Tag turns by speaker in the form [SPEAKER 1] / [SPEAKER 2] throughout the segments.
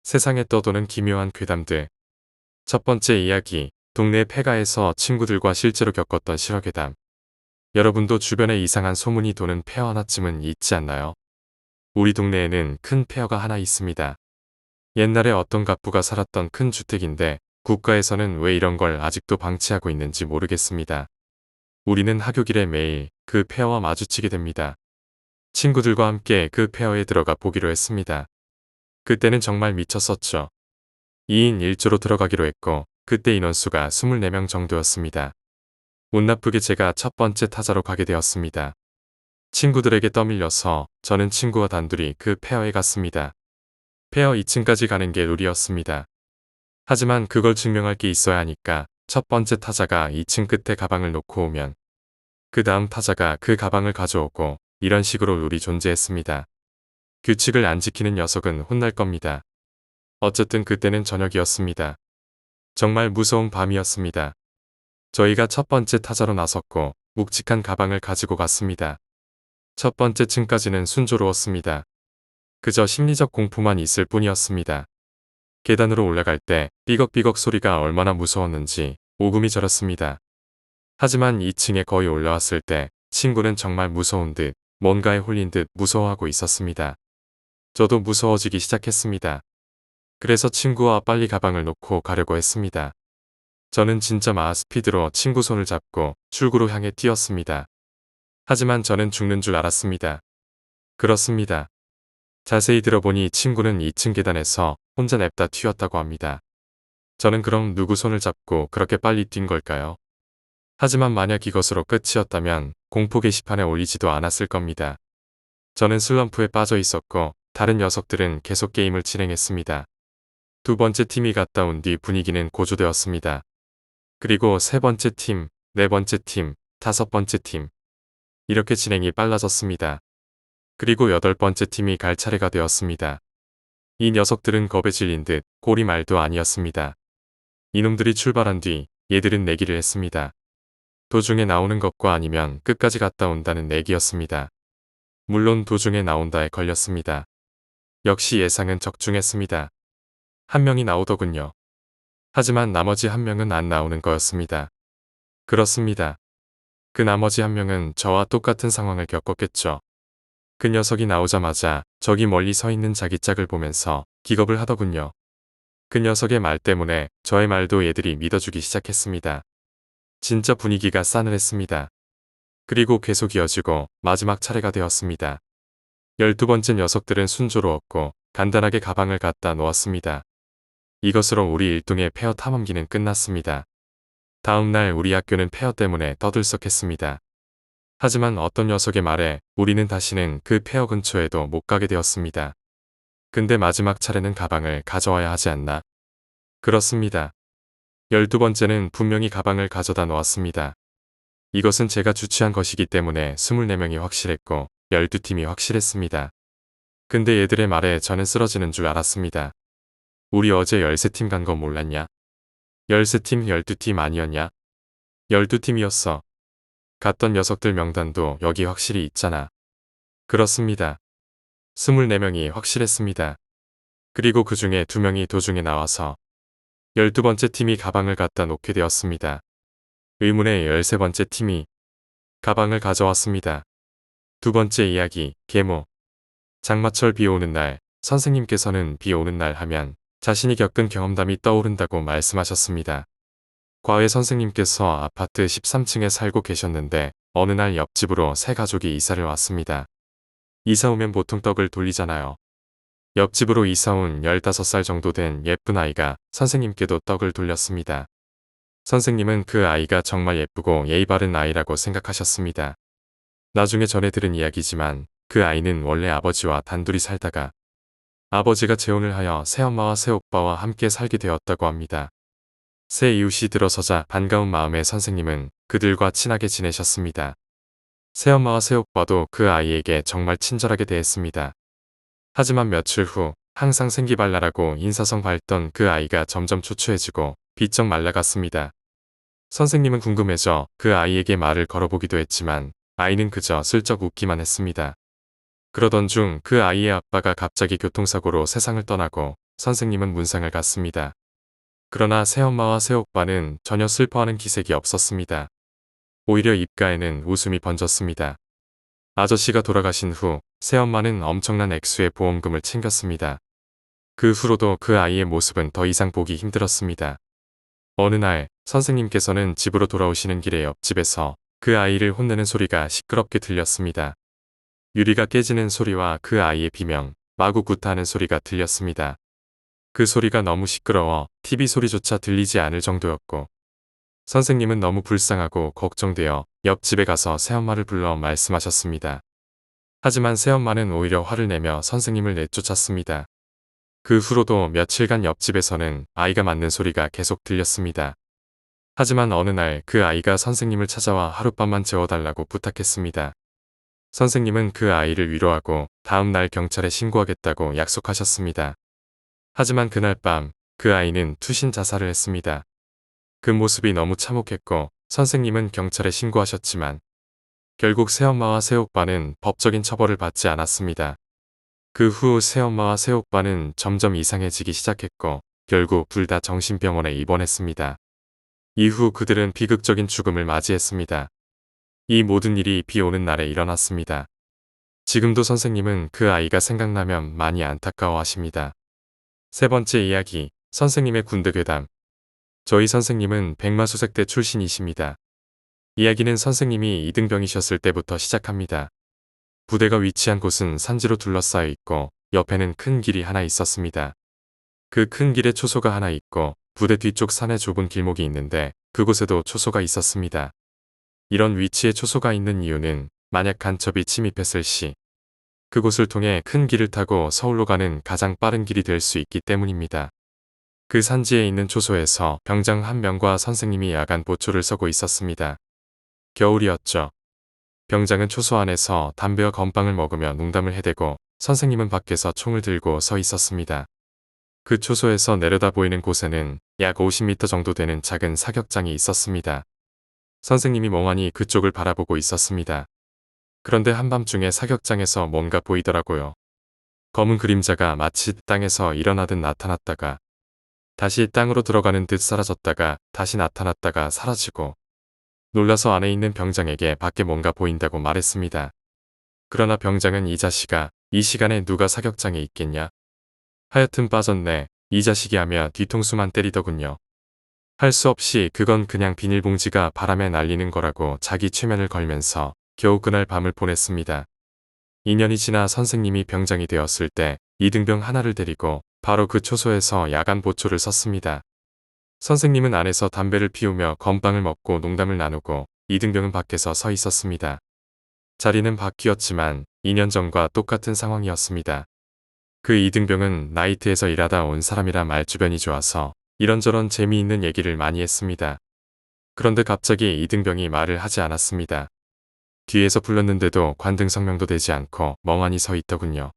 [SPEAKER 1] 세상에 떠도는 기묘한 괴담들. 첫 번째 이야기, 동네 폐가에서 친구들과 실제로 겪었던 실화괴담. 여러분도 주변에 이상한 소문이 도는 폐허 하나쯤은 있지 않나요? 우리 동네에는 큰 폐허가 하나 있습니다. 옛날에 어떤 갑부가 살았던 큰 주택인데 국가에서는 왜 이런 걸 아직도 방치하고 있는지 모르겠습니다. 우리는 하교길에 매일 그 폐허와 마주치게 됩니다. 친구들과 함께 그 폐허에 들어가 보기로 했습니다. 그때는 정말 미쳤었죠. 2인 1조로 들어가기로 했고 그때 인원수가 24명 정도였습니다. 운 나쁘게 제가 첫 번째 타자로 가게 되었습니다. 친구들에게 떠밀려서 저는 친구와 단둘이 그 폐허에 갔습니다. 폐허 2층까지 가는 게 룰이었습니다. 하지만 그걸 증명할 게 있어야 하니까 첫 번째 타자가 2층 끝에 가방을 놓고 오면 그 다음 타자가 그 가방을 가져오고 이런 식으로 룰이 존재했습니다. 규칙을 안 지키는 녀석은 혼날 겁니다. 어쨌든 그때는 저녁이었습니다. 정말 무서운 밤이었습니다. 저희가 첫 번째 타자로 나섰고 묵직한 가방을 가지고 갔습니다. 첫 번째 층까지는 순조로웠습니다. 그저 심리적 공포만 있을 뿐이었습니다. 계단으로 올라갈 때 삐걱삐걱 소리가 얼마나 무서웠는지 오금이 저렸습니다. 하지만 2층에 거의 올라왔을 때 친구는 정말 무서운 듯 뭔가에 홀린 듯 무서워하고 있었습니다. 저도 무서워지기 시작했습니다. 그래서 친구와 빨리 가방을 놓고 가려고 했습니다. 저는 진짜 마하스피드로 친구 손을 잡고 출구로 향해 뛰었습니다. 하지만 저는 죽는 줄 알았습니다. 그렇습니다. 자세히 들어보니 친구는 2층 계단에서 혼자 냅다 튀었다고 합니다. 저는 그럼 누구 손을 잡고 그렇게 빨리 뛴 걸까요? 하지만 만약 이것으로 끝이었다면 공포 게시판에 올리지도 않았을 겁니다. 저는 슬럼프에 빠져 있었고 다른 녀석들은 계속 게임을 진행했습니다. 두 번째 팀이 갔다 온 뒤 분위기는 고조되었습니다. 그리고 세 번째 팀, 네 번째 팀, 다섯 번째 팀. 이렇게 진행이 빨라졌습니다. 그리고 여덟 번째 팀이 갈 차례가 되었습니다. 이 녀석들은 겁에 질린 듯 꼴이 말도 아니었습니다. 이놈들이 출발한 뒤 얘들은 내기를 했습니다. 도중에 나오는 것과 아니면 끝까지 갔다 온다는 내기였습니다. 물론 도중에 나온다에 걸렸습니다. 역시 예상은 적중했습니다. 한 명이 나오더군요. 하지만 나머지 한 명은 안 나오는 거였습니다. 그렇습니다. 그 나머지 한 명은 저와 똑같은 상황을 겪었겠죠. 그 녀석이 나오자마자 저기 멀리 서 있는 자기 짝을 보면서 기겁을 하더군요. 그 녀석의 말 때문에 저의 말도 얘들이 믿어주기 시작했습니다. 진짜 분위기가 싸늘했습니다. 그리고 계속 이어지고 마지막 차례가 되었습니다. 12번째 녀석들은 순조로웠고 간단하게 가방을 갖다 놓았습니다. 이것으로 우리 일동의 폐허 탐험기는 끝났습니다. 다음날 우리 학교는 폐허 때문에 떠들썩했습니다. 하지만 어떤 녀석의 말에 우리는 다시는 그 폐허 근처에도 못 가게 되었습니다. 근데 마지막 차례는 가방을 가져와야 하지 않나? 그렇습니다. 12번째는 분명히 가방을 가져다 놓았습니다. 이것은 제가 주최한 것이기 때문에 24명이 확실했고 12팀이 확실했습니다. 근데 얘들의 말에 저는 쓰러지는 줄 알았습니다. 우리 어제 13팀 간 거 몰랐냐? 13팀 12팀 아니었냐? 12팀이었어. 갔던 녀석들 명단도 여기 확실히 있잖아. 그렇습니다. 24명이 확실했습니다. 그리고 그 중에 2명이 도중에 나와서 12번째 팀이 가방을 갖다 놓게 되었습니다. 의문의 13번째 팀이 가방을 가져왔습니다. 두 번째 이야기, 계모. 장마철 비 오는 날, 선생님께서는 비 오는 날 하면 자신이 겪은 경험담이 떠오른다고 말씀하셨습니다. 과외 선생님께서 아파트 13층에 살고 계셨는데 어느 날 옆집으로 새 가족이 이사를 왔습니다. 이사 오면 보통 떡을 돌리잖아요. 옆집으로 이사 온 15살 정도 된 예쁜 아이가 선생님께도 떡을 돌렸습니다. 선생님은 그 아이가 정말 예쁘고 예의 바른 아이라고 생각하셨습니다. 나중에 전해 들은 이야기지만 그 아이는 원래 아버지와 단둘이 살다가 아버지가 재혼을 하여 새엄마와 새오빠와 함께 살게 되었다고 합니다. 새 이웃이 들어서자 반가운 마음에 선생님은 그들과 친하게 지내셨습니다. 새엄마와 새오빠도 그 아이에게 정말 친절하게 대했습니다. 하지만 며칠 후 항상 생기발랄하고 인사성 밝던 그 아이가 점점 초췌해지고 비쩍 말라갔습니다. 선생님은 궁금해져 그 아이에게 말을 걸어보기도 했지만 아이는 그저 슬쩍 웃기만 했습니다. 그러던 중 그 아이의 아빠가 갑자기 교통사고로 세상을 떠나고 선생님은 문상을 갔습니다. 그러나 새엄마와 새오빠는 전혀 슬퍼하는 기색이 없었습니다. 오히려 입가에는 웃음이 번졌습니다. 아저씨가 돌아가신 후 새엄마는 엄청난 액수의 보험금을 챙겼습니다. 그 후로도 그 아이의 모습은 더 이상 보기 힘들었습니다. 어느 날 선생님께서는 집으로 돌아오시는 길에 옆집에서 그 아이를 혼내는 소리가 시끄럽게 들렸습니다. 유리가 깨지는 소리와 그 아이의 비명, 마구 구타하는 소리가 들렸습니다. 그 소리가 너무 시끄러워 TV 소리조차 들리지 않을 정도였고 선생님은 너무 불쌍하고 걱정되어 옆집에 가서 새엄마를 불러 말씀하셨습니다. 하지만 새엄마는 오히려 화를 내며 선생님을 내쫓았습니다. 그 후로도 며칠간 옆집에서는 아이가 맞는 소리가 계속 들렸습니다. 하지만 어느 날 그 아이가 선생님을 찾아와 하룻밤만 재워달라고 부탁했습니다. 선생님은 그 아이를 위로하고 다음 날 경찰에 신고하겠다고 약속하셨습니다. 하지만 그날 밤 그 아이는 투신 자살을 했습니다. 그 모습이 너무 참혹했고 선생님은 경찰에 신고하셨지만 결국 새엄마와 새오빠는 법적인 처벌을 받지 않았습니다. 그 후 새엄마와 새오빠는 점점 이상해지기 시작했고 결국 둘 다 정신병원에 입원했습니다. 이후 그들은 비극적인 죽음을 맞이했습니다. 이 모든 일이 비 오는 날에 일어났습니다. 지금도 선생님은 그 아이가 생각나면 많이 안타까워하십니다. 세 번째 이야기, 선생님의 군대 괴담. 저희 선생님은 백마수색대 출신이십니다. 이야기는 선생님이 이등병이셨을 때부터 시작합니다. 부대가 위치한 곳은 산지로 둘러싸여 있고 옆에는 큰 길이 하나 있었습니다. 그 큰 길에 초소가 하나 있고 부대 뒤쪽 산에 좁은 길목이 있는데 그곳에도 초소가 있었습니다. 이런 위치에 초소가 있는 이유는 만약 간첩이 침입했을 시 그곳을 통해 큰 길을 타고 서울로 가는 가장 빠른 길이 될 수 있기 때문입니다. 그 산지에 있는 초소에서 병장 한 명과 선생님이 야간 보초를 서고 있었습니다. 겨울이었죠. 병장은 초소 안에서 담배와 건빵을 먹으며 농담을 해대고 선생님은 밖에서 총을 들고 서 있었습니다. 그 초소에서 내려다 보이는 곳에는 약 50m 정도 되는 작은 사격장이 있었습니다. 선생님이 멍하니 그쪽을 바라보고 있었습니다. 그런데 한밤중에 사격장에서 뭔가 보이더라고요. 검은 그림자가 마치 땅에서 일어나듯 나타났다가 다시 땅으로 들어가는 듯 사라졌다가 다시 나타났다가 사라지고 놀라서 안에 있는 병장에게 밖에 뭔가 보인다고 말했습니다. 그러나 병장은 이 자식아, 이 시간에 누가 사격장에 있겠냐? 하여튼 빠졌네, 이 자식이 하며 뒤통수만 때리더군요. 할 수 없이 그건 그냥 비닐봉지가 바람에 날리는 거라고 자기 최면을 걸면서 겨우 그날 밤을 보냈습니다. 2년이 지나 선생님이 병장이 되었을 때 이등병 하나를 데리고 바로 그 초소에서 야간 보초를 섰습니다. 선생님은 안에서 담배를 피우며 건빵을 먹고 농담을 나누고 이등병은 밖에서 서 있었습니다. 자리는 바뀌었지만 2년 전과 똑같은 상황이었습니다. 그 이등병은 나이트에서 일하다 온 사람이라 말주변이 좋아서 이런저런 재미있는 얘기를 많이 했습니다. 그런데 갑자기 이등병이 말을 하지 않았습니다. 뒤에서 불렀는데도 관등 성명도 되지 않고 멍하니 서 있더군요.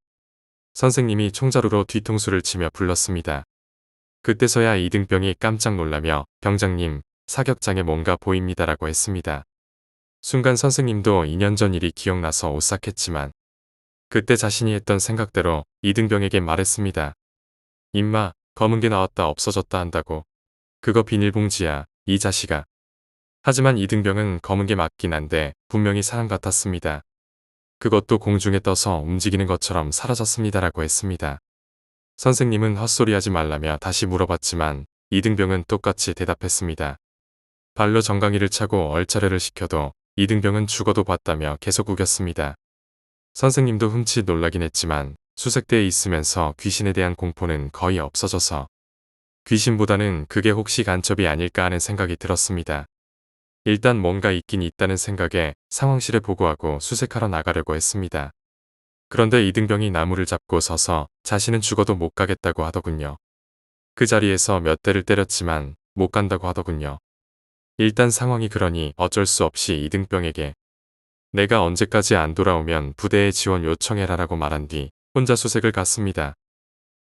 [SPEAKER 1] 선생님이 총자루로 뒤통수를 치며 불렀습니다. 그때서야 이등병이 깜짝 놀라며 병장님, 사격장에 뭔가 보입니다라고 했습니다. 순간 선생님도 2년 전 일이 기억나서 오싹했지만 그때 자신이 했던 생각대로 이등병에게 말했습니다. 임마, 검은 게 나왔다 없어졌다 한다고. 그거 비닐봉지야, 이 자식아. 하지만 이등병은 검은 게 맞긴 한데 분명히 사람 같았습니다. 그것도 공중에 떠서 움직이는 것처럼 사라졌습니다라고 했습니다. 선생님은 헛소리하지 말라며 다시 물어봤지만 이등병은 똑같이 대답했습니다. 발로 정강이를 차고 얼차려를 시켜도 이등병은 죽어도 봤다며 계속 우겼습니다. 선생님도 흠칫 놀라긴 했지만 수색대에 있으면서 귀신에 대한 공포는 거의 없어져서 귀신보다는 그게 혹시 간첩이 아닐까 하는 생각이 들었습니다. 일단 뭔가 있긴 있다는 생각에 상황실에 보고하고 수색하러 나가려고 했습니다. 그런데 이등병이 나무를 잡고 서서 자신은 죽어도 못 가겠다고 하더군요. 그 자리에서 몇 대를 때렸지만 못 간다고 하더군요. 일단 상황이 그러니 어쩔 수 없이 이등병에게 내가 언제까지 안 돌아오면 부대에 지원 요청해라라고 말한 뒤 혼자 수색을 갔습니다.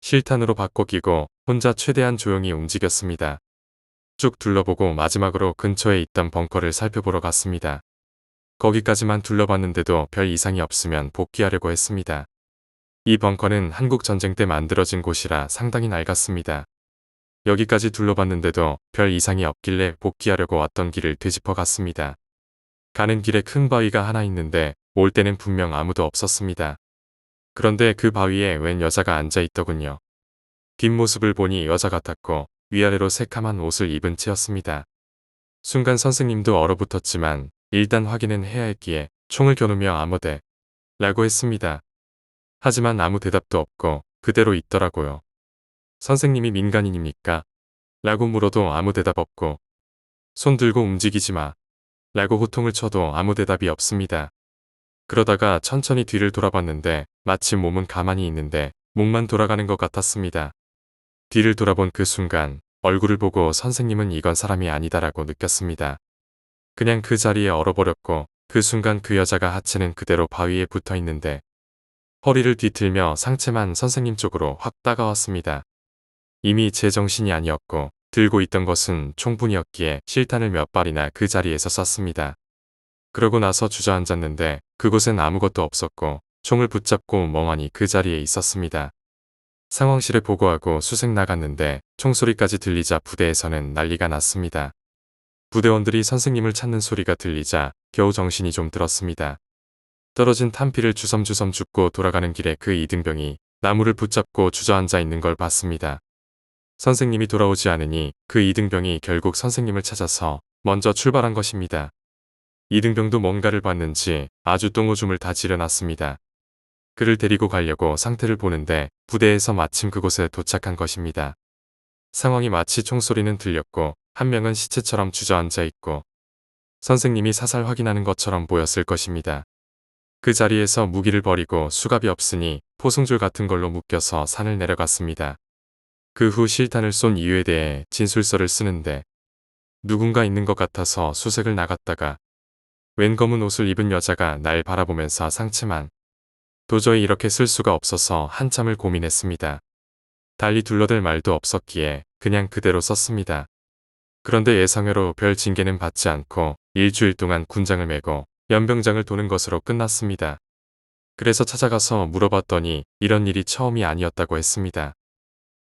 [SPEAKER 1] 실탄으로 바꿔 끼고 혼자 최대한 조용히 움직였습니다. 쭉 둘러보고 마지막으로 근처에 있던 벙커를 살펴보러 갔습니다. 거기까지만 둘러봤는데도 별 이상이 없으면 복귀하려고 했습니다. 이 벙커는 한국 전쟁 때 만들어진 곳이라 상당히 낡았습니다. 여기까지 둘러봤는데도 별 이상이 없길래 복귀하려고 왔던 길을 되짚어 갔습니다. 가는 길에 큰 바위가 하나 있는데 올 때는 분명 아무도 없었습니다. 그런데 그 바위에 웬 여자가 앉아 있더군요. 뒷모습을 보니 여자 같았고 위아래로 새카만 옷을 입은 채였습니다. 순간 선생님도 얼어붙었지만 일단 확인은 해야 했기에 총을 겨누며 아무데 라고 했습니다. 하지만 아무 대답도 없고 그대로 있더라고요. 선생님이 민간인입니까? 라고 물어도 아무 대답 없고 손 들고 움직이지 마 라고 호통을 쳐도 아무 대답이 없습니다. 그러다가 천천히 뒤를 돌아봤는데 마치 몸은 가만히 있는데 목만 돌아가는 것 같았습니다. 뒤를 돌아본 그 순간 얼굴을 보고 선생님은 이건 사람이 아니다라고 느꼈습니다. 그냥 그 자리에 얼어버렸고 그 순간 그 여자가 하체는 그대로 바위에 붙어 있는데 허리를 뒤틀며 상체만 선생님 쪽으로 확 다가왔습니다. 이미 제 정신이 아니었고 들고 있던 것은 총뿐이었기에 실탄을 몇 발이나 그 자리에서 쐈습니다. 그러고 나서 주저앉았는데 그곳엔 아무것도 없었고 총을 붙잡고 멍하니 그 자리에 있었습니다. 상황실에 보고하고 수색 나갔는데 총소리까지 들리자 부대에서는 난리가 났습니다. 부대원들이 선생님을 찾는 소리가 들리자 겨우 정신이 좀 들었습니다. 떨어진 탄피를 주섬주섬 줍고 돌아가는 길에 그 이등병이 나무를 붙잡고 주저앉아 있는 걸 봤습니다. 선생님이 돌아오지 않으니 그 이등병이 결국 선생님을 찾아서 먼저 출발한 것입니다. 이등병도 뭔가를 봤는지 아주 똥오줌을 다 지려놨습니다. 그를 데리고 가려고 상태를 보는데 부대에서 마침 그곳에 도착한 것입니다. 상황이 마치 총소리는 들렸고 한 명은 시체처럼 주저앉아 있고 선생님이 사살 확인하는 것처럼 보였을 것입니다. 그 자리에서 무기를 버리고 수갑이 없으니 포승줄 같은 걸로 묶여서 산을 내려갔습니다. 그 후 실탄을 쏜 이유에 대해 진술서를 쓰는데 누군가 있는 것 같아서 수색을 나갔다가 웬 검은 옷을 입은 여자가 날 바라보면서 상체만 도저히 이렇게 쓸 수가 없어서 한참을 고민했습니다. 달리 둘러댈 말도 없었기에 그냥 그대로 썼습니다. 그런데 예상외로 별 징계는 받지 않고 일주일 동안 군장을 메고 연병장을 도는 것으로 끝났습니다. 그래서 찾아가서 물어봤더니 이런 일이 처음이 아니었다고 했습니다.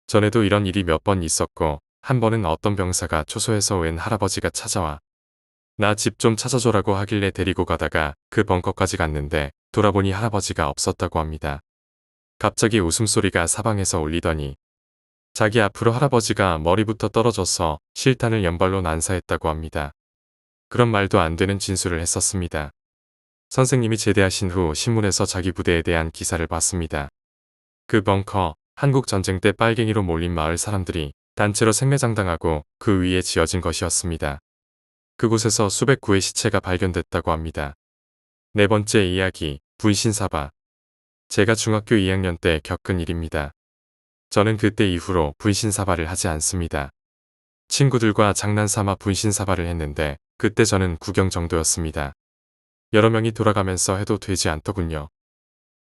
[SPEAKER 1] 전에도 이런 일이 몇 번 있었고 한 번은 어떤 병사가 초소에서 웬 할아버지가 찾아와 나 집 좀 찾아줘라고 하길래 데리고 가다가 그 벙커까지 갔는데 돌아보니 할아버지가 없었다고 합니다. 갑자기 웃음소리가 사방에서 울리더니 자기 앞으로 할아버지가 머리부터 떨어져서 실탄을 연발로 난사했다고 합니다. 그런 말도 안 되는 진술을 했었습니다. 선생님이 제대하신 후 신문에서 자기 부대에 대한 기사를 봤습니다. 그 벙커, 한국 전쟁 때 빨갱이로 몰린 마을 사람들이 단체로 생매장당하고 그 위에 지어진 것이었습니다. 그곳에서 수백 구의 시체가 발견됐다고 합니다. 네 번째 이야기, 분신사바. 제가 중학교 2학년 때 겪은 일입니다. 저는 그때 이후로 분신사바를 하지 않습니다. 친구들과 장난삼아 분신사바를 했는데 그때 저는 구경 정도였습니다. 여러 명이 돌아가면서 해도 되지 않더군요.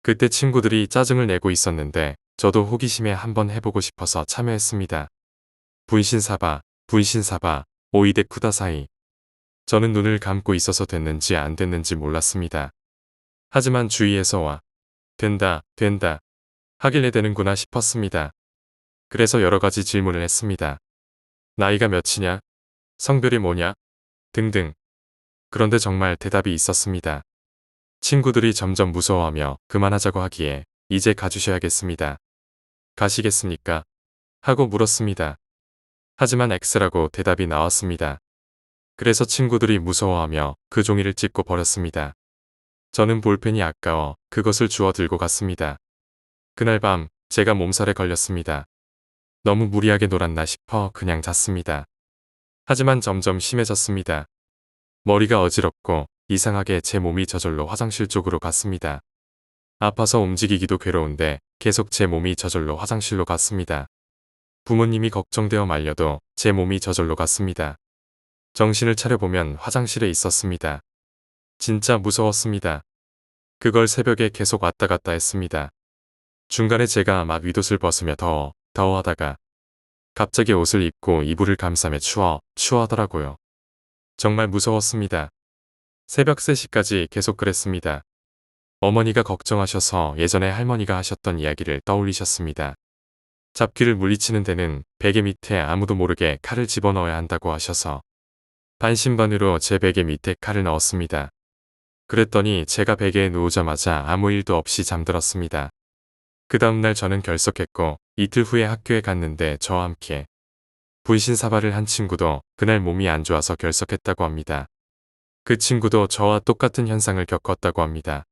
[SPEAKER 1] 그때 친구들이 짜증을 내고 있었는데 저도 호기심에 한번 해보고 싶어서 참여했습니다. 분신사바, 분신사바, 오이데 쿠다사이. 저는 눈을 감고 있어서 됐는지 안 됐는지 몰랐습니다. 하지만 주위에서 와 된다, 된다 하길래 되는구나 싶었습니다. 그래서 여러 가지 질문을 했습니다. 나이가 몇이냐? 성별이 뭐냐? 등등. 그런데 정말 대답이 있었습니다. 친구들이 점점 무서워하며 그만하자고 하기에 이제 가주셔야겠습니다. 가시겠습니까? 하고 물었습니다. 하지만 X라고 대답이 나왔습니다. 그래서 친구들이 무서워하며 그 종이를 찢고 버렸습니다. 저는 볼펜이 아까워 그것을 주워 들고 갔습니다. 그날 밤 제가 몸살에 걸렸습니다. 너무 무리하게 놀았나 싶어 그냥 잤습니다. 하지만 점점 심해졌습니다. 머리가 어지럽고 이상하게 제 몸이 저절로 화장실 쪽으로 갔습니다. 아파서 움직이기도 괴로운데 계속 제 몸이 저절로 화장실로 갔습니다. 부모님이 걱정되어 말려도 제 몸이 저절로 갔습니다. 정신을 차려보면 화장실에 있었습니다. 진짜 무서웠습니다. 그걸 새벽에 계속 왔다 갔다 했습니다. 중간에 제가 막 윗옷을 벗으며 더워하다가 갑자기 옷을 입고 이불을 감싸며 추워하더라고요. 정말 무서웠습니다. 새벽 3시까지 계속 그랬습니다. 어머니가 걱정하셔서 예전에 할머니가 하셨던 이야기를 떠올리셨습니다. 잡귀를 물리치는 데는 베개 밑에 아무도 모르게 칼을 집어넣어야 한다고 하셔서 반신반의로 제 베개 밑에 칼을 넣었습니다. 그랬더니 제가 베개에 누우자마자 아무 일도 없이 잠들었습니다. 그 다음날 저는 결석했고 이틀 후에 학교에 갔는데 저와 함께 분신사발을 한 친구도 그날 몸이 안 좋아서 결석했다고 합니다. 그 친구도 저와 똑같은 현상을 겪었다고 합니다.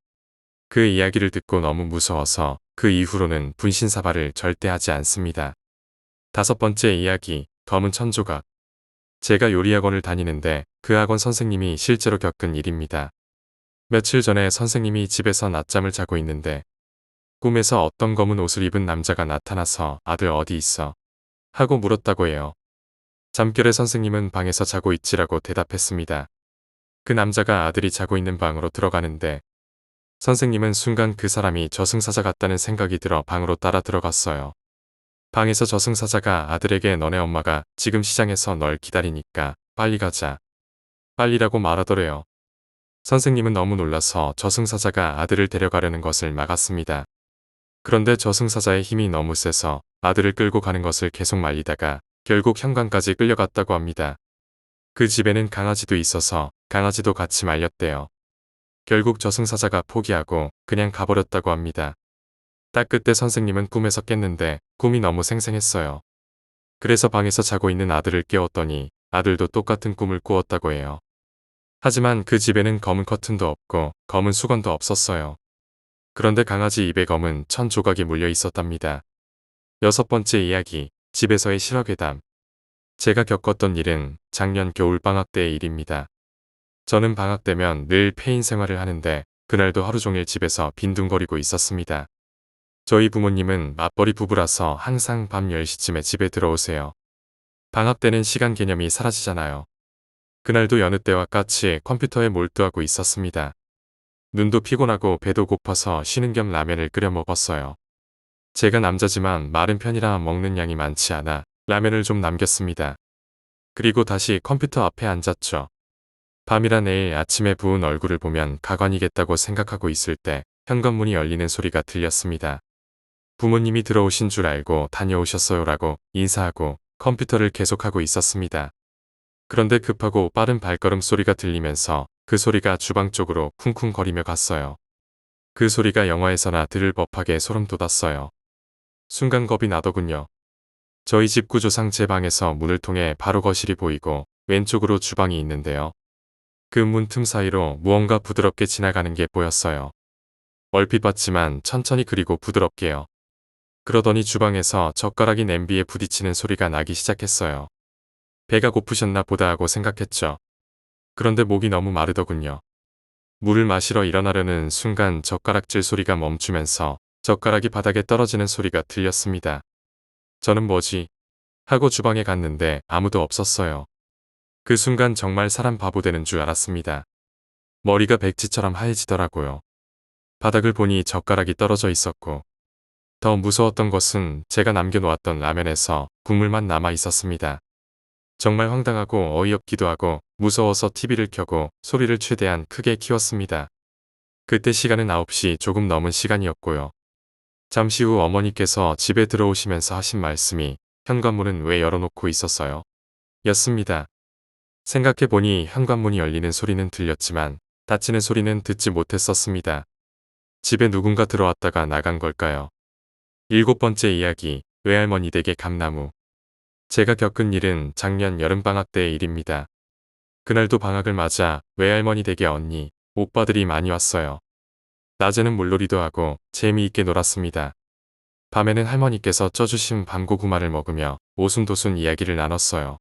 [SPEAKER 1] 그 이야기를 듣고 너무 무서워서 그 이후로는 분신사발을 절대 하지 않습니다. 5번째 이야기, 검은 천조각. 제가 요리학원을 다니는데 그 학원 선생님이 실제로 겪은 일입니다. 며칠 전에 선생님이 집에서 낮잠을 자고 있는데 꿈에서 어떤 검은 옷을 입은 남자가 나타나서 아들 어디 있어? 하고 물었다고 해요. 잠결에 선생님은 방에서 자고 있지라고 대답했습니다. 그 남자가 아들이 자고 있는 방으로 들어가는데 선생님은 순간 그 사람이 저승사자 같다는 생각이 들어 방으로 따라 들어갔어요. 방에서 저승사자가 아들에게 너네 엄마가 지금 시장에서 널 기다리니까 빨리 가자. 빨리라고 말하더래요. 선생님은 너무 놀라서 저승사자가 아들을 데려가려는 것을 막았습니다. 그런데 저승사자의 힘이 너무 세서 아들을 끌고 가는 것을 계속 말리다가 결국 현관까지 끌려갔다고 합니다. 그 집에는 강아지도 있어서 강아지도 같이 말렸대요. 결국 저승사자가 포기하고 그냥 가버렸다고 합니다. 딱 그때 선생님은 꿈에서 깼는데 꿈이 너무 생생했어요. 그래서 방에서 자고 있는 아들을 깨웠더니 아들도 똑같은 꿈을 꾸었다고 해요. 하지만 그 집에는 검은 커튼도 없고 검은 수건도 없었어요. 그런데 강아지 입에 검은 천 조각이 물려 있었답니다. 6번째 이야기, 집에서의 실화괴담. 제가 겪었던 일은 작년 겨울방학 때의 일입니다. 저는 방학 때면 늘 폐인 생활을 하는데 그날도 하루 종일 집에서 빈둥거리고 있었습니다. 저희 부모님은 맞벌이 부부라서 항상 밤 10시쯤에 집에 들어오세요. 방학 때는 시간 개념이 사라지잖아요. 그날도 여느 때와 같이 컴퓨터에 몰두하고 있었습니다. 눈도 피곤하고 배도 고파서 쉬는 겸 라면을 끓여 먹었어요. 제가 남자지만 마른 편이라 먹는 양이 많지 않아 라면을 좀 남겼습니다. 그리고 다시 컴퓨터 앞에 앉았죠. 밤이라 내일 아침에 부은 얼굴을 보면 가관이겠다고 생각하고 있을 때 현관문이 열리는 소리가 들렸습니다. 부모님이 들어오신 줄 알고 다녀오셨어요라고 인사하고 컴퓨터를 계속하고 있었습니다. 그런데 급하고 빠른 발걸음 소리가 들리면서 그 소리가 주방 쪽으로 쿵쿵거리며 갔어요. 그 소리가 영화에서나 들을 법하게 소름 돋았어요. 순간 겁이 나더군요. 저희 집 구조상 제 방에서 문을 통해 바로 거실이 보이고 왼쪽으로 주방이 있는데요. 그 문 틈 사이로 무언가 부드럽게 지나가는 게 보였어요. 얼핏 봤지만 천천히 그리고 부드럽게요. 그러더니 주방에서 젓가락이 냄비에 부딪히는 소리가 나기 시작했어요. 배가 고프셨나 보다 하고 생각했죠. 그런데 목이 너무 마르더군요. 물을 마시러 일어나려는 순간 젓가락질 소리가 멈추면서 젓가락이 바닥에 떨어지는 소리가 들렸습니다. 저는 뭐지? 하고 주방에 갔는데 아무도 없었어요. 그 순간 정말 사람 바보 되는 줄 알았습니다. 머리가 백지처럼 하얘지더라고요. 바닥을 보니 젓가락이 떨어져 있었고 더 무서웠던 것은 제가 남겨놓았던 라면에서 국물만 남아 있었습니다. 정말 황당하고 어이없기도 하고 무서워서 TV를 켜고 소리를 최대한 크게 키웠습니다. 그때 시간은 9시 조금 넘은 시간이었고요. 잠시 후 어머니께서 집에 들어오시면서 하신 말씀이 현관문은 왜 열어놓고 있었어요? 였습니다. 생각해보니 현관문이 열리는 소리는 들렸지만 닫히는 소리는 듣지 못했었습니다. 집에 누군가 들어왔다가 나간 걸까요? 7번째 이야기, 외할머니 댁의 감나무. 제가 겪은 일은 작년 여름방학 때의 일입니다. 그날도 방학을 맞아 외할머니 댁에 언니, 오빠들이 많이 왔어요. 낮에는 물놀이도 하고 재미있게 놀았습니다. 밤에는 할머니께서 쪄주신 밤고구마를 먹으며 오순도순 이야기를 나눴어요.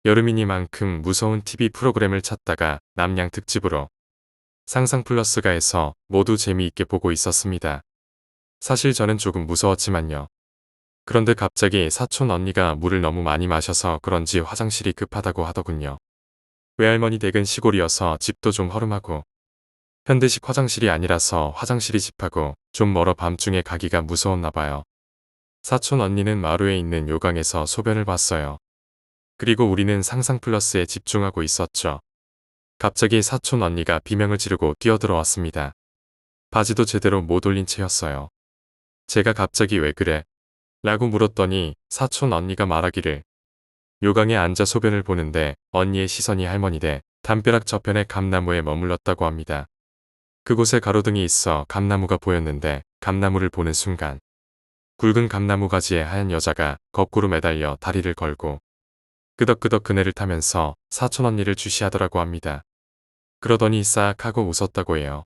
[SPEAKER 1] 여름이니만큼 무서운 TV 프로그램을 찾다가 남양 특집으로 상상 플러스가 해서 모두 재미있게 보고 있었습니다. 사실 저는 조금 무서웠지만요. 그런데 갑자기 사촌 언니가 물을 너무 많이 마셔서 그런지 화장실이 급하다고 하더군요. 외할머니 댁은 시골이어서 집도 좀 허름하고 현대식 화장실이 아니라서 화장실이 집하고 좀 멀어 밤중에 가기가 무서웠나 봐요. 사촌 언니는 마루에 있는 요강에서 소변을 봤어요. 그리고 우리는 상상 플러스에 집중하고 있었죠. 갑자기 사촌 언니가 비명을 지르고 뛰어들어왔습니다. 바지도 제대로 못 올린 채였어요. 제가 갑자기 왜 그래? 라고 물었더니 사촌 언니가 말하기를 요강에 앉아 소변을 보는데 언니의 시선이 할머니대 담벼락 저편의 감나무에 머물렀다고 합니다. 그곳에 가로등이 있어 감나무가 보였는데 감나무를 보는 순간 굵은 감나무 가지에 하얀 여자가 거꾸로 매달려 다리를 걸고 끄덕끄덕 그네를 타면서 사촌 언니를 주시하더라고 합니다. 그러더니 싹 하고 웃었다고 해요.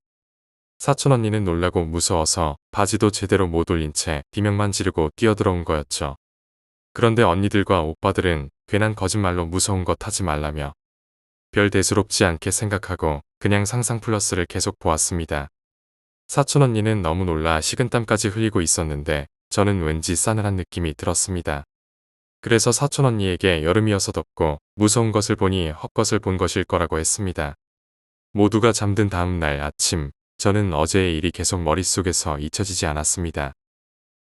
[SPEAKER 1] 사촌 언니는 놀라고 무서워서 바지도 제대로 못 올린 채 비명만 지르고 뛰어들어온 거였죠. 그런데 언니들과 오빠들은 괜한 거짓말로 무서운 것 하지 말라며 별 대수롭지 않게 생각하고 그냥 상상 플러스를 계속 보았습니다. 사촌 언니는 너무 놀라 식은땀까지 흘리고 있었는데 저는 왠지 싸늘한 느낌이 들었습니다. 그래서 사촌 언니에게 여름이어서 덥고 무서운 것을 보니 헛것을 본 것일 거라고 했습니다. 모두가 잠든 다음 날 아침 저는 어제의 일이 계속 머릿속에서 잊혀지지 않았습니다.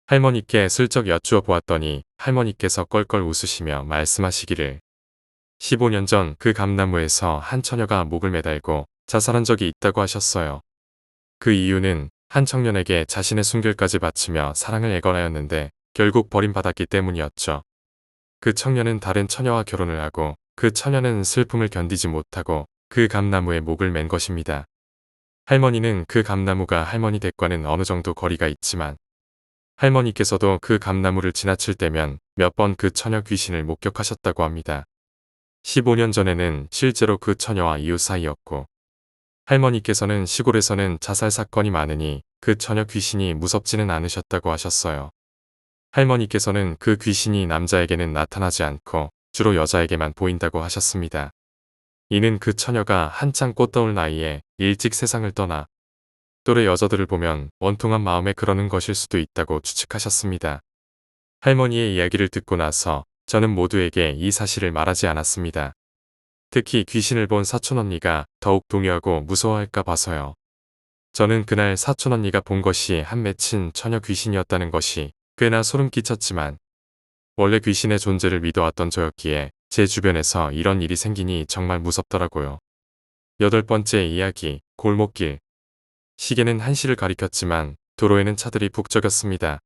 [SPEAKER 1] 할머니께 슬쩍 여쭈어 보았더니 할머니께서 껄껄 웃으시며 말씀하시기를 15년 전 그 감나무에서 한 처녀가 목을 매달고 자살한 적이 있다고 하셨어요. 그 이유는 한 청년에게 자신의 순결까지 바치며 사랑을 애걸하였는데 결국 버림받았기 때문이었죠. 그 청년은 다른 처녀와 결혼을 하고 그 처녀는 슬픔을 견디지 못하고 그 감나무에 목을 맨 것입니다. 할머니는 그 감나무가 할머니 댁과는 어느 정도 거리가 있지만 할머니께서도 그 감나무를 지나칠 때면 몇 번 그 처녀 귀신을 목격하셨다고 합니다. 15년 전에는 실제로 그 처녀와 이웃 사이였고 할머니께서는 시골에서는 자살 사건이 많으니 그 처녀 귀신이 무섭지는 않으셨다고 하셨어요. 할머니께서는 그 귀신이 남자에게는 나타나지 않고 주로 여자에게만 보인다고 하셨습니다. 이는 그 처녀가 한창 꽃다울 나이에 일찍 세상을 떠나 또래 여자들을 보면 원통한 마음에 그러는 것일 수도 있다고 추측하셨습니다. 할머니의 이야기를 듣고 나서 저는 모두에게 이 사실을 말하지 않았습니다. 특히 귀신을 본 사촌 언니가 더욱 동요하고 무서워할까 봐서요. 저는 그날 사촌 언니가 본 것이 한 맺힌 처녀 귀신이었다는 것이 꽤나 소름 끼쳤지만 원래 귀신의 존재를 믿어왔던 저였기에 제 주변에서 이런 일이 생기니 정말 무섭더라고요. 8번째 이야기, 골목길. 시계는 1시를 가리켰지만 도로에는 차들이 북적였습니다.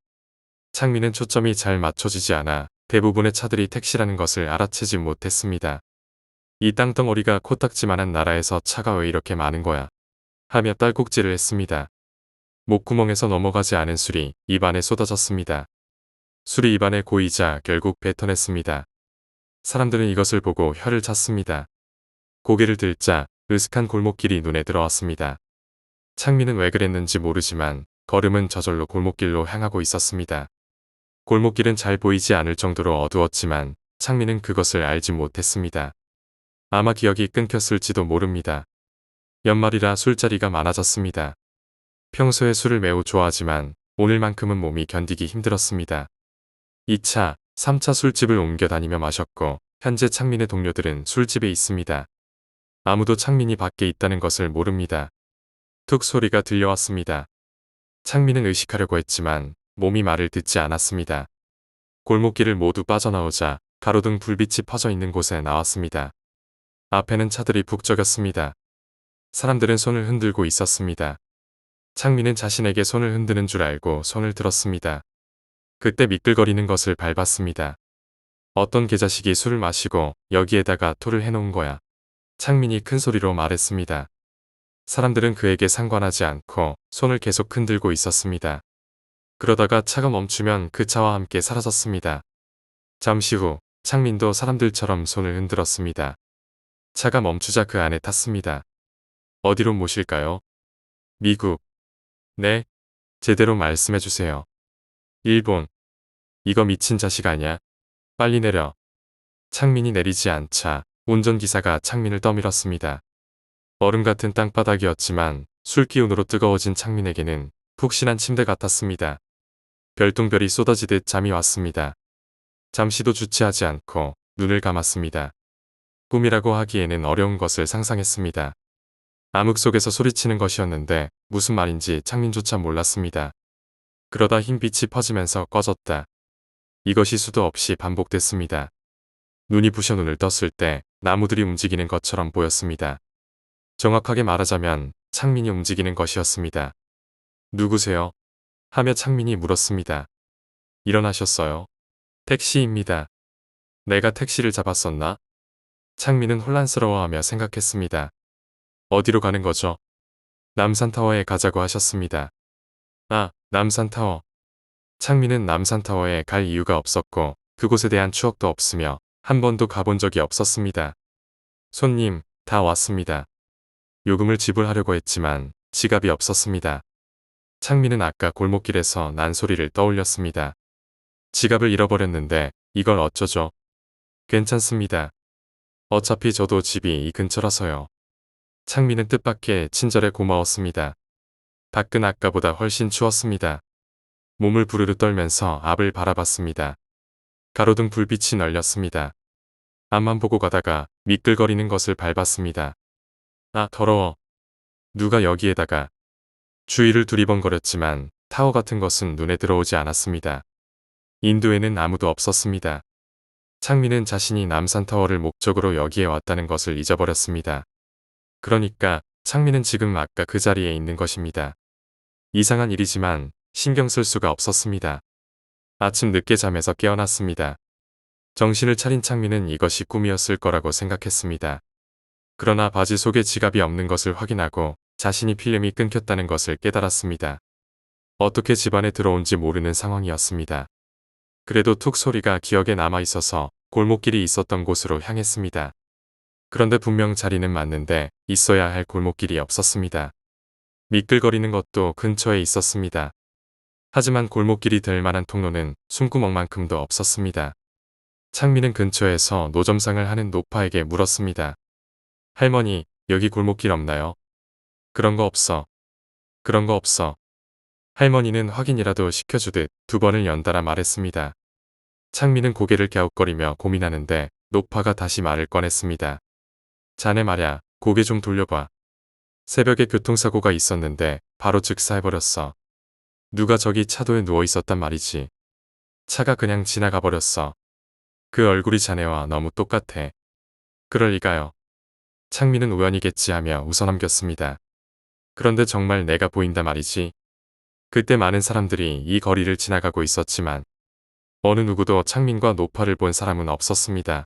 [SPEAKER 1] 창민은 초점이 잘 맞춰지지 않아 대부분의 차들이 택시라는 것을 알아채지 못했습니다. 이 땅덩어리가 코딱지만한 나라에서 차가 왜 이렇게 많은 거야? 하며 딸꾹질을 했습니다. 목구멍에서 넘어가지 않은 술이 입안에 쏟아졌습니다. 술이 입안에 고이자 결국 뱉어냈습니다. 사람들은 이것을 보고 혀를 찼습니다. 고개를 들자 으슥한 골목길이 눈에 들어왔습니다. 창민은 왜 그랬는지 모르지만 걸음은 저절로 골목길로 향하고 있었습니다. 골목길은 잘 보이지 않을 정도로 어두웠지만 창민은 그것을 알지 못했습니다. 아마 기억이 끊겼을지도 모릅니다. 연말이라 술자리가 많아졌습니다. 평소에 술을 매우 좋아하지만 오늘만큼은 몸이 견디기 힘들었습니다. 2차, 3차 술집을 옮겨 다니며 마셨고 현재 창민의 동료들은 술집에 있습니다. 아무도 창민이 밖에 있다는 것을 모릅니다. 툭 소리가 들려왔습니다. 창민은 의식하려고 했지만 몸이 말을 듣지 않았습니다. 골목길을 모두 빠져나오자 가로등 불빛이 퍼져 있는 곳에 나왔습니다. 앞에는 차들이 북적였습니다. 사람들은 손을 흔들고 있었습니다. 창민은 자신에게 손을 흔드는 줄 알고 손을 들었습니다. 그때 미끌거리는 것을 밟았습니다. 어떤 개자식이 술을 마시고 여기에다가 토를 해놓은 거야. 창민이 큰 소리로 말했습니다. 사람들은 그에게 상관하지 않고 손을 계속 흔들고 있었습니다. 그러다가 차가 멈추면 그 차와 함께 사라졌습니다. 잠시 후 창민도 사람들처럼 손을 흔들었습니다. 차가 멈추자 그 안에 탔습니다. 어디로 모실까요? 미국. 네. 제대로 말씀해주세요. 일본. 이거 미친 자식 아냐? 빨리 내려. 창민이 내리지 않자 운전기사가 창민을 떠밀었습니다. 얼음 같은 땅바닥이었지만 술 기운으로 뜨거워진 창민에게는 푹신한 침대 같았습니다. 별똥별이 쏟아지듯 잠이 왔습니다. 잠시도 주체하지 않고 눈을 감았습니다. 꿈이라고 하기에는 어려운 것을 상상했습니다. 암흑 속에서 소리치는 것이었는데 무슨 말인지 창민조차 몰랐습니다. 그러다 흰 빛이 퍼지면서 꺼졌다. 이것이 수도 없이 반복됐습니다. 눈이 부셔 눈을 떴을 때 나무들이 움직이는 것처럼 보였습니다. 정확하게 말하자면 창민이 움직이는 것이었습니다. 누구세요? 하며 창민이 물었습니다. 일어나셨어요? 택시입니다. 내가 택시를 잡았었나? 창민은 혼란스러워하며 생각했습니다. 어디로 가는 거죠? 남산타워에 가자고 하셨습니다. 아, 남산타워. 창민은 남산타워에 갈 이유가 없었고 그곳에 대한 추억도 없으며 한 번도 가본 적이 없었습니다. 손님, 다 왔습니다. 요금을 지불하려고 했지만 지갑이 없었습니다. 창민은 아까 골목길에서 난 소리를 떠올렸습니다. 지갑을 잃어버렸는데 이걸 어쩌죠? 괜찮습니다. 어차피 저도 집이 이 근처라서요. 창민은 뜻밖의 친절에 고마웠습니다. 밖은 아까보다 훨씬 추웠습니다. 몸을 부르르 떨면서 앞을 바라봤습니다. 가로등 불빛이 널렸습니다. 앞만 보고 가다가 미끌거리는 것을 밟았습니다. 아, 더러워. 누가 여기에다가. 주위를 두리번거렸지만 타워 같은 것은 눈에 들어오지 않았습니다. 인도에는 아무도 없었습니다. 창민은 자신이 남산타워를 목적으로 여기에 왔다는 것을 잊어버렸습니다. 그러니까 창민은 지금 아까 그 자리에 있는 것입니다. 이상한 일이지만 신경 쓸 수가 없었습니다. 아침 늦게 잠에서 깨어났습니다. 정신을 차린 창민은 이것이 꿈이었을 거라고 생각했습니다. 그러나 바지 속에 지갑이 없는 것을 확인하고 자신이 필름이 끊겼다는 것을 깨달았습니다. 어떻게 집안에 들어온지 모르는 상황이었습니다. 그래도 툭 소리가 기억에 남아 있어서 골목길이 있었던 곳으로 향했습니다. 그런데 분명 자리는 맞는데 있어야 할 골목길이 없었습니다. 미끌거리는 것도 근처에 있었습니다. 하지만 골목길이 될 만한 통로는 숨구멍만큼도 없었습니다. 창민은 근처에서 노점상을 하는 노파에게 물었습니다. 할머니, 여기 골목길 없나요? 그런 거 없어. 그런 거 없어. 할머니는 확인이라도 시켜주듯 두 번을 연달아 말했습니다. 창민은 고개를 갸웃거리며 고민하는데 노파가 다시 말을 꺼냈습니다. 자네 말야, 고개 좀 돌려봐. 새벽에 교통사고가 있었는데 바로 즉사해버렸어. 누가 저기 차도에 누워 있었단 말이지. 차가 그냥 지나가 버렸어. 그 얼굴이 자네와 너무 똑같아. 그럴 리가요. 창민은 우연이겠지 하며 웃어넘겼습니다. 그런데 정말 내가 보인다 말이지. 그때 많은 사람들이 이 거리를 지나가고 있었지만 어느 누구도 창민과 노파를 본 사람은 없었습니다.